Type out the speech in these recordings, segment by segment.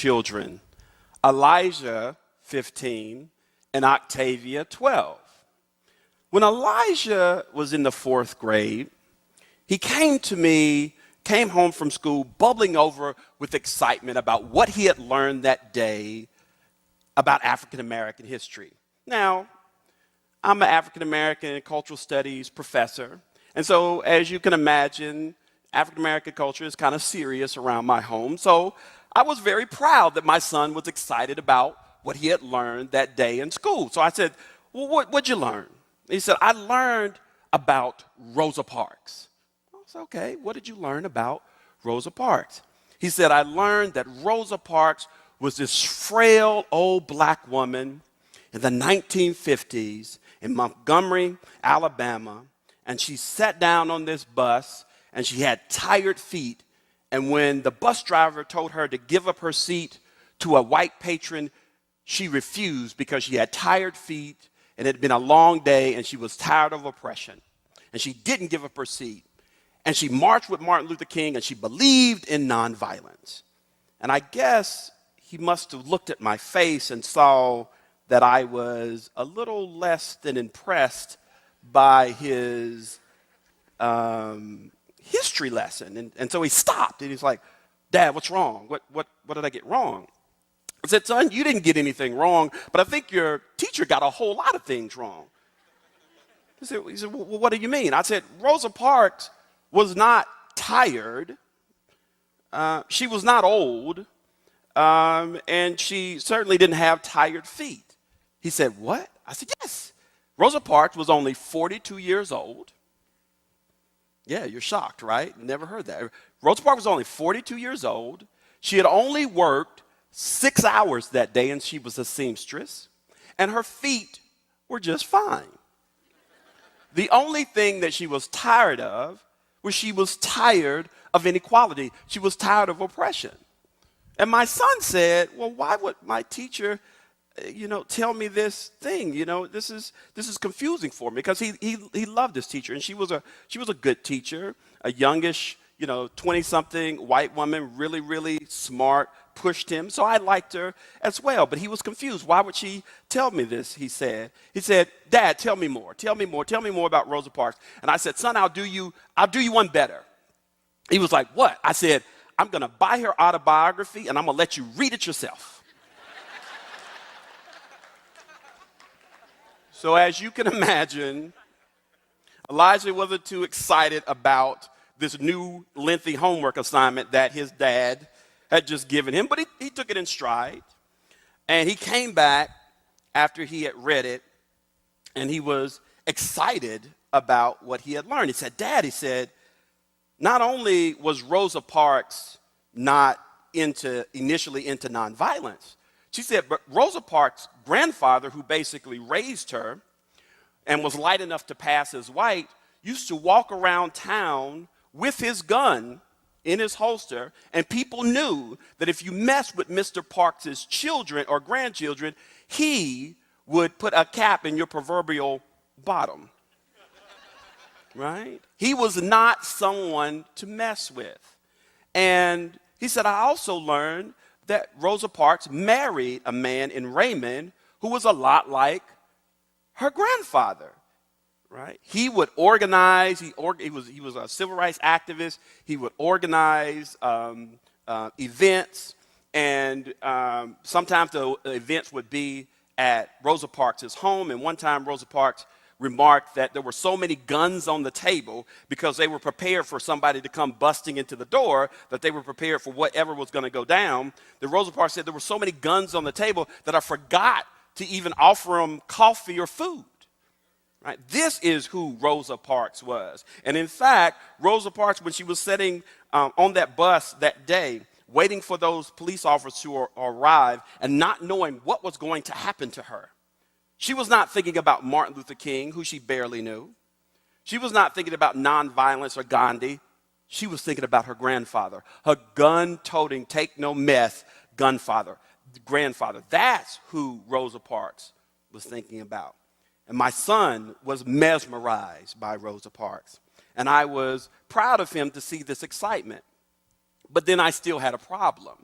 children, Elijah, 15, and Octavia, 12. When Elijah was in the 4th grade, he came home from school bubbling over with excitement about what he had learned that day about African American history. Now, I'm an African American cultural studies professor, and so as you can imagine, African American culture is kind of serious around my home. So I was very proud that my son was excited about what he had learned that day in school. So I said, well, what'd you learn? He said, I learned about Rosa Parks. I said, okay, what did you learn about Rosa Parks? He said, I learned that Rosa Parks was this frail old black woman in the 1950s in Montgomery, Alabama, and she sat down on this bus and she had tired feet, and when the bus driver told her to give up her seat to a white patron, she refused because she had tired feet and it had been a long day and she was tired of oppression. And she didn't give up her seat. And she marched with Martin Luther King and she believed in nonviolence. And I guess he must have looked at my face and saw that I was a little less than impressed by his history lesson. And so he stopped and he's like, Dad, what's wrong? What did I get wrong? I said, son, you didn't get anything wrong, but I think your teacher got a whole lot of things wrong. He said, well, what do you mean? I said, Rosa Parks was not tired. She was not old. And she certainly didn't have tired feet. He said, what? I said, yes. Rosa Parks was only 42 years old. Yeah, you're shocked, right? Never heard that. Rosa Parks was only 42 years old. She had only worked 6 hours that day, and she was a seamstress. And her feet were just fine. The only thing that she was tired of was she was tired of inequality. She was tired of oppression. And my son said, well, why would my teacher tell me this thing? This is confusing for me, because he loved this teacher, and she was a good teacher, a youngish, 20-something white woman, really, really smart, pushed him. So I liked her as well, but he was confused. Why would she tell me this? He said, Dad, tell me more about Rosa Parks. And I said, son, I'll do you one better. He was like, what? I said, I'm going to buy her autobiography and I'm going to let you read it yourself. So as you can imagine, Elijah wasn't too excited about this new lengthy homework assignment that his dad had just given him, but he took it in stride. And he came back after he had read it, and he was excited about what he had learned. He said, Dad, not only was Rosa Parks not initially into nonviolence, she said, but Rosa Parks' grandfather, who basically raised her and was light enough to pass as white, used to walk around town with his gun in his holster, and people knew that if you messed with Mr. Parks' children or grandchildren, he would put a cap in your proverbial bottom. Right? He was not someone to mess with. And he said, I also learned that Rosa Parks married a man in Raymond who was a lot like her grandfather. Right? He would organize, he was a civil rights activist. He would organize events, and sometimes the events would be at Rosa Parks' home. And one time Rosa Parks remarked that there were so many guns on the table because they were prepared for somebody to come busting into the door, that they were prepared for whatever was going to go down. That Rosa Parks said there were so many guns on the table that I forgot to even offer them coffee or food. Right? This is who Rosa Parks was. And in fact, Rosa Parks, when she was sitting on that bus that day, waiting for those police officers to arrive and not knowing what was going to happen to her, she was not thinking about Martin Luther King, who she barely knew. She was not thinking about nonviolence or Gandhi. She was thinking about her grandfather, her gun-toting, take no mess grandfather. That's who Rosa Parks was thinking about. And my son was mesmerized by Rosa Parks. And I was proud of him to see this excitement. But then I still had a problem,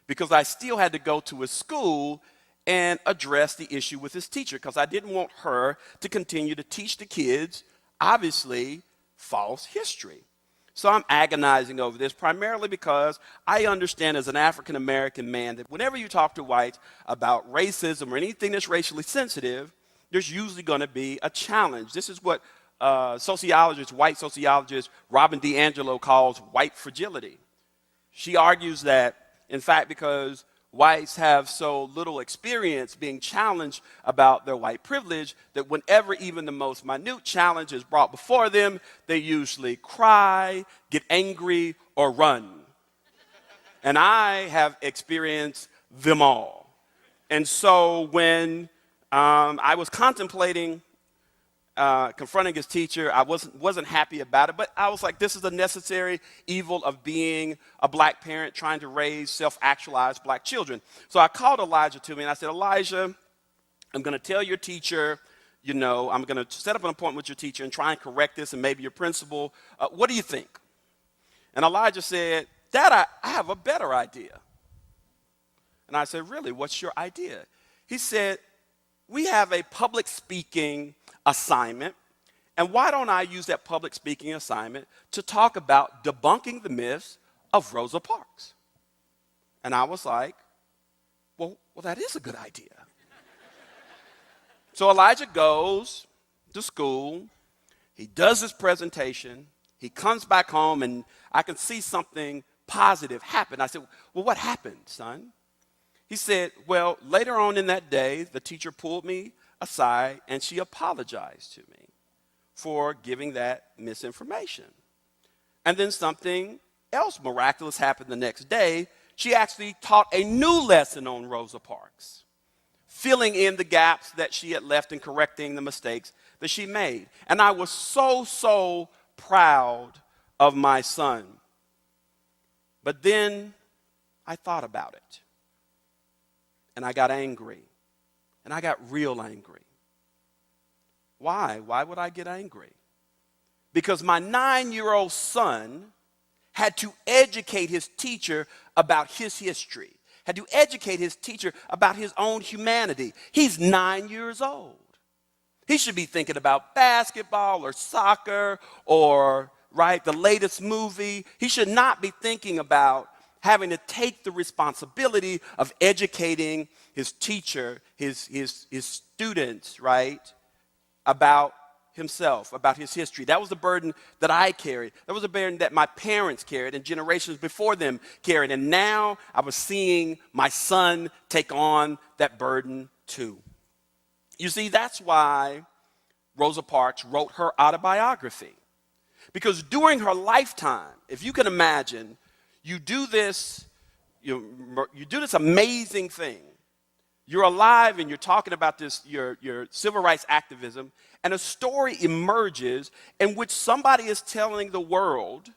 because I still had to go to his school and address the issue with his teacher because I didn't want her to continue to teach the kids, obviously, false history. So I'm agonizing over this primarily because I understand as an African American man that whenever you talk to whites about racism or anything that's racially sensitive, there's usually going to be a challenge. This is what white sociologist Robin DiAngelo calls white fragility. She argues that, in fact, because whites have so little experience being challenged about their white privilege, that whenever even the most minute challenge is brought before them, they usually cry, get angry, or run. And I have experienced them all. And so when I was contemplating confronting his teacher, I wasn't happy about it, but I was like, this is a necessary evil of being a black parent trying to raise self-actualized black children. So I called Elijah to me and I said, Elijah, I'm going to tell your teacher, I'm going to set up an appointment with your teacher and try and correct this and maybe your principal. What do you think? And Elijah said, Dad, I have a better idea. And I said, really, what's your idea? He said, we have a public speaking assignment, and why don't I use that public speaking assignment to talk about debunking the myths of Rosa Parks? And I was like, well, that is a good idea. So Elijah goes to school, he does his presentation, he comes back home, and I can see something positive happen. I said, well, what happened, son? He said, well, later on in that day, the teacher pulled me aside and she apologized to me for giving that misinformation. And then something else miraculous happened the next day. She actually taught a new lesson on Rosa Parks, filling in the gaps that she had left and correcting the mistakes that she made. And I was so proud of my son. But then I thought about it. And I got angry. And I got real angry. Why? Why would I get angry? Because my 9-year-old son had to educate his teacher about his history, had to educate his teacher about his own humanity. He's 9 years old. He should be thinking about basketball or soccer or, the latest movie. He should not be thinking about having to take the responsibility of educating his teacher, his students, about himself, about his history. That was the burden that I carried. That was a burden that my parents carried and generations before them carried. And now I was seeing my son take on that burden too. You see, that's why Rosa Parks wrote her autobiography. Because during her lifetime, if you can imagine, you do this amazing thing. You're alive and you're talking about this, your civil rights activism, and a story emerges in which somebody is telling the world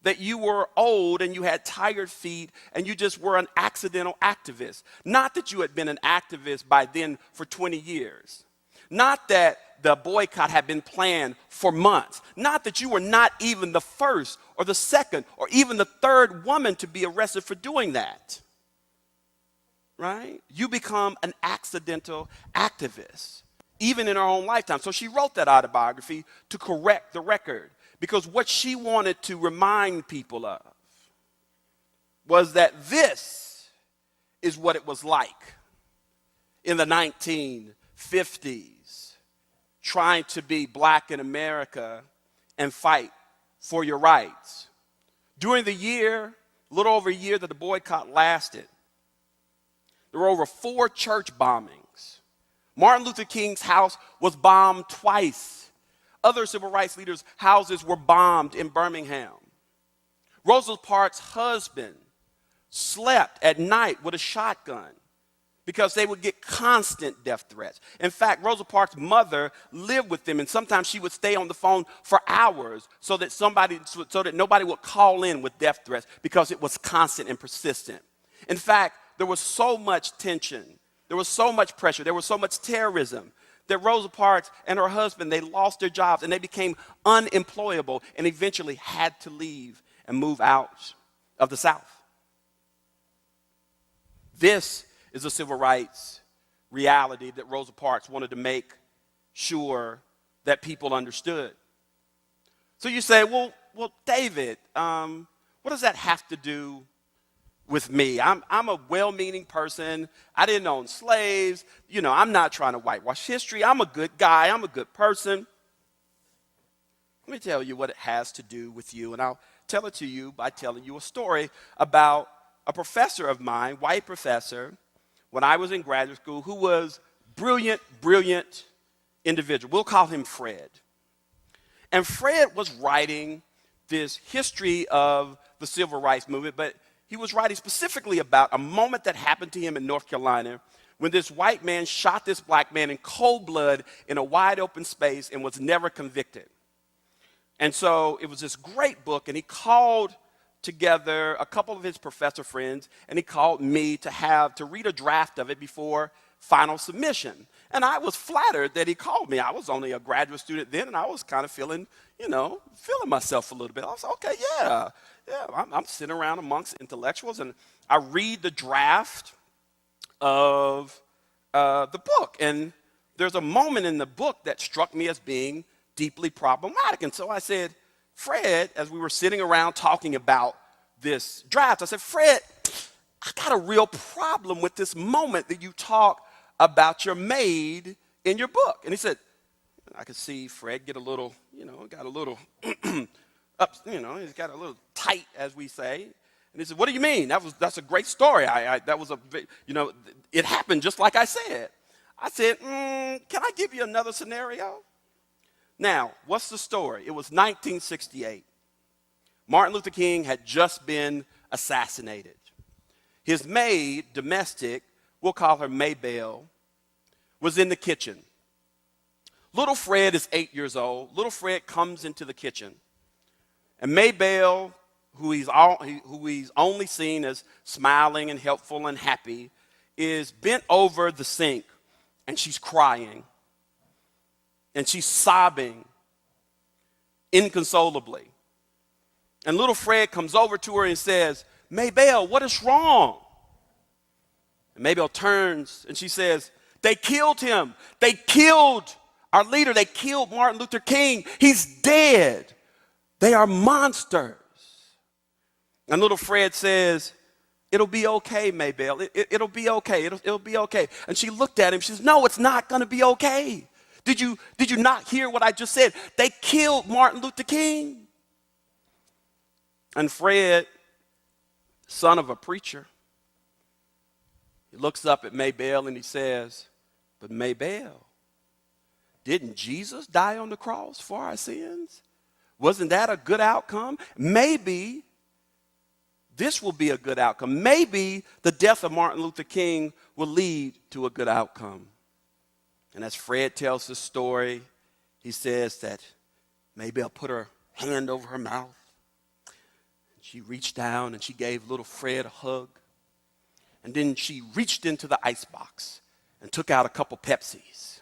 that you were old and you had tired feet and you just were an accidental activist. Not that you had been an activist by then for 20 years. Not that the boycott had been planned for months. Not that you were not even the first or the second or even the third woman to be arrested for doing that. Right? You become an accidental activist, even in her own lifetime. So she wrote that autobiography to correct the record, because what she wanted to remind people of was that this is what it was like in the 1950s, trying to be black in America and fight for your rights. During the year, a little over a year that the boycott lasted, there were over 4 church bombings. Martin Luther King's house was bombed twice. Other civil rights leaders' houses were bombed in Birmingham. Rosa Parks' husband slept at night with a shotgun because they would get constant death threats. In fact, Rosa Parks' mother lived with them, and sometimes she would stay on the phone for hours so that nobody would call in with death threats because it was constant and persistent. In fact, there was so much tension, there was so much pressure, there was so much terrorism that Rosa Parks and her husband, they lost their jobs and they became unemployable and eventually had to leave and move out of the South. This is a civil rights reality that Rosa Parks wanted to make sure that people understood. So you say, well, David, what does that have to do with me? I'm a well-meaning person. I didn't own slaves. I'm not trying to whitewash history. I'm a good guy. I'm a good person. Let me tell you what it has to do with you, and I'll tell it to you by telling you a story about a professor of mine, white professor, when I was in graduate school, who was brilliant individual. We'll call him Fred. And Fred was writing this history of the civil rights movement, but he was writing specifically about a moment that happened to him in North Carolina when this white man shot this black man in cold blood in a wide open space and was never convicted. And so it was this great book, and he called together a couple of his professor friends, and he called me to read a draft of it before final submission. And I was flattered that he called me. I was only a graduate student then, and I was kind of feeling myself a little bit. I was like, okay, yeah, I'm sitting around amongst intellectuals, and I read the draft of the book. And there's a moment in the book that struck me as being deeply problematic. And so I said, Fred, as we were sitting around talking about this draft, I said, Fred, I got a real problem with this moment that you talk about your maid in your book. And he said, I could see Fred get a little, got a little up, he's got a little tight, as we say. And he said, what do you mean? That's a great story. It happened just like I said. I said, can I give you another scenario? Now, what's the story? It was 1968. Martin Luther King had just been assassinated. His maid, domestic, we'll call her Maybelle, was in the kitchen. Little Fred is 8 years old. Little Fred comes into the kitchen. And Maybelle, who he's only seen as smiling and helpful and happy, is bent over the sink, and she's crying. And she's sobbing inconsolably. And little Fred comes over to her and says, Maybelle, what is wrong? And Maybelle turns and she says, they killed him. They killed our leader. They killed Martin Luther King. He's dead. They are monsters. And little Fred says, it'll be okay, Maybelle. It'll be okay. It'll be okay. And she looked at him. She says, no, it's not going to be okay. Did you not hear what I just said? They killed Martin Luther King. And Fred, son of a preacher, he looks up at Maybelle and he says, but Maybelle, didn't Jesus die on the cross for our sins? Wasn't that a good outcome? Maybe this will be a good outcome. Maybe the death of Martin Luther King will lead to a good outcome. And as Fred tells the story, he says that Maybelle put her hand over her mouth. She reached down and she gave little Fred a hug. And then she reached into the icebox and took out a couple Pepsis.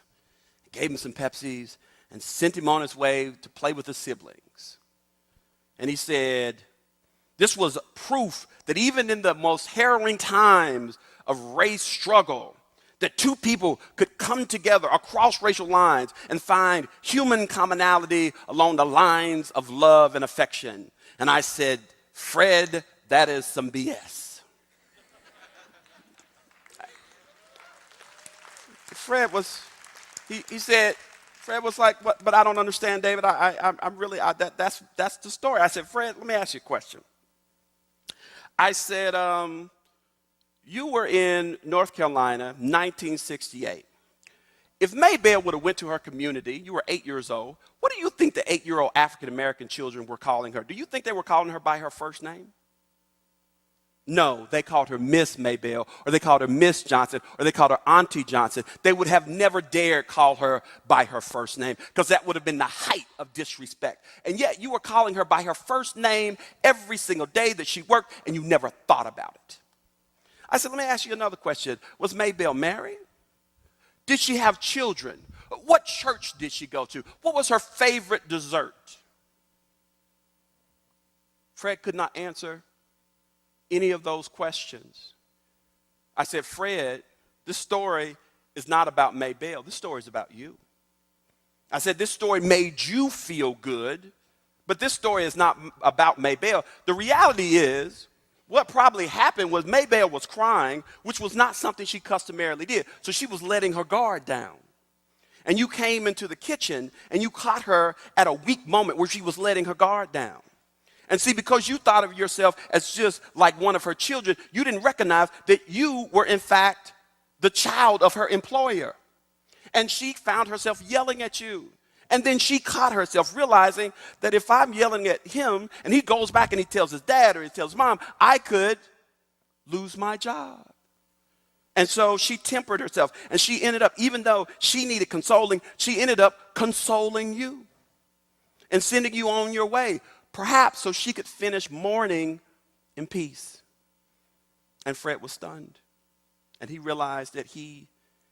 Gave him some Pepsis and sent him on his way to play with his siblings. And he said, this was proof that even in the most harrowing times of race struggle, that two people could come together across racial lines and find human commonality along the lines of love and affection. And I said, Fred, that is some BS. Fred was like, but I don't understand, David. That's the story. I said, Fred, let me ask you a question. I said, you were in North Carolina, 1968. If Maybelle would have went to her community, you were 8 years old, what do you think the 8-year-old African-American children were calling her? Do you think they were calling her by her first name? No, they called her Miss Maybelle, or they called her Miss Johnson, or they called her Auntie Johnson. They would have never dared call her by her first name, because that would have been the height of disrespect. And yet you were calling her by her first name every single day that she worked, and you never thought about it. I said, let me ask you another question. Was Maybelle married? Did she have children? What church did she go to? What was her favorite dessert? Fred could not answer any of those questions. I said, Fred, this story is not about Maybelle. This story is about you. I said, this story made you feel good, but this story is not about Maybelle. The reality is, what probably happened was Maybelle was crying, which was not something she customarily did. So she was letting her guard down. And you came into the kitchen and you caught her at a weak moment where she was letting her guard down. And see, because you thought of yourself as just like one of her children, you didn't recognize that you were in fact the child of her employer. And she found herself yelling at you. And then she caught herself realizing that if I'm yelling at him and he goes back and he tells his dad or he tells mom, I could lose my job. And so she tempered herself, and she ended up, even though she needed consoling, she ended up consoling you and sending you on your way, perhaps so she could finish mourning in peace. And Fred was stunned, and he realized that he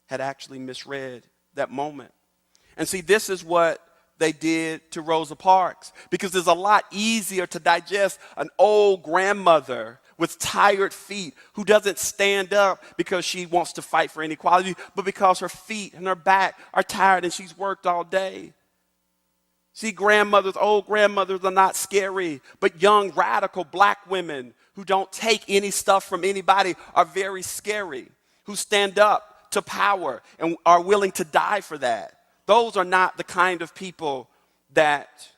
had actually misread that moment. And see, this is what they did to Rosa Parks, because it's a lot easier to digest an old grandmother with tired feet who doesn't stand up because she wants to fight for inequality, but because her feet and her back are tired and she's worked all day. See, grandmothers, old grandmothers are not scary, but young, radical black women who don't take any stuff from anybody are very scary, who stand up to power and are willing to die for that. Those are not the kind of people that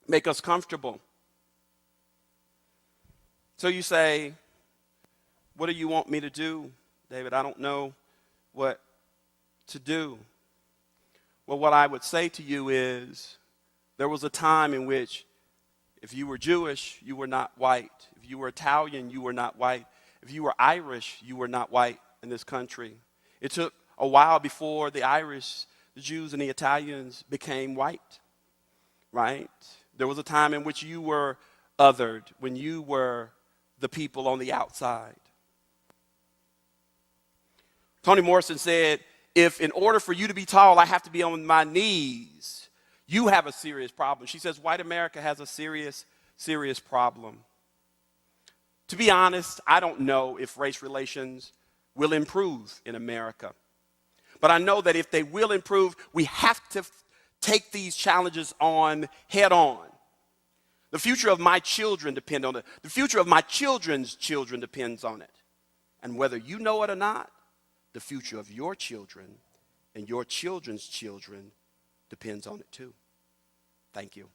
make us comfortable. So you say, what do you want me to do, David? I don't know what to do. Well, what I would say to you is, there was a time in which if you were Jewish, you were not white. If you were Italian, you were not white. If you were Irish, you were not white in this country. It took a while before the Irish, the Jews, and the Italians became white, right? There was a time in which you were othered, when you were the people on the outside. Toni Morrison said, if in order for you to be tall, I have to be on my knees, you have a serious problem. She says, white America has a serious, serious problem. To be honest, I don't know if race relations will improve in America. But I know that if they will improve, we have to take these challenges on head on. The future of my children depends on it. The future of my children's children depends on it. And whether you know it or not, the future of your children and your children's children depends on it too. Thank you.